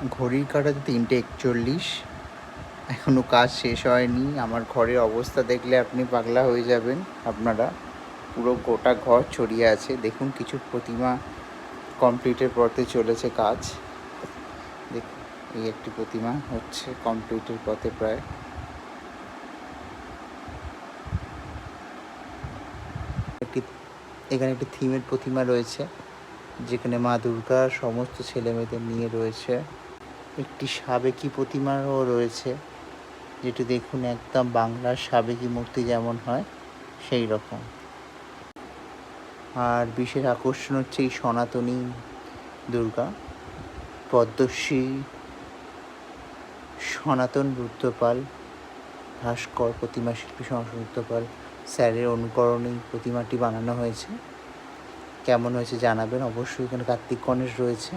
ঘড়ির কাঁটাতে 3:41, এখনও কাজ শেষ হয়নি। আমার ঘরের অবস্থা দেখলে আপনি পাগলা হয়ে যাবেন। আপনারা পুরো গোটা ঘর ছড়িয়ে আছে। দেখুন কিছু প্রতিমা কমপ্লিটের পথে চলেছে কাজ। দেখুন এই একটি প্রতিমা হচ্ছে কমপ্লিটের পথে প্রায়। এখানে একটি থিমের প্রতিমা রয়েছে, যেখানে মা দুর্গা সমস্ত ছেলেমেয়েদের নিয়ে রয়েছে। একটি সাবেকি প্রতিমাও রয়েছে, যেটি দেখুন একদম বাংলার সাবেকি মূর্তি যেমন হয় সেই রকম। আর বিশেষ আকর্ষণ হচ্ছে এই সনাতনী দুর্গা, পদ্মশ্রী সনাতন রুদ্রপাল ভাস্কর প্রতিমা শিল্পী সনাতন রুদ্রপাল স্যারের অনুকরণেই প্রতিমাটি বানানো হয়েছে। কেমন হয়েছে জানাবেন অবশ্যই। এখানে কার্তিক গণেশ রয়েছে।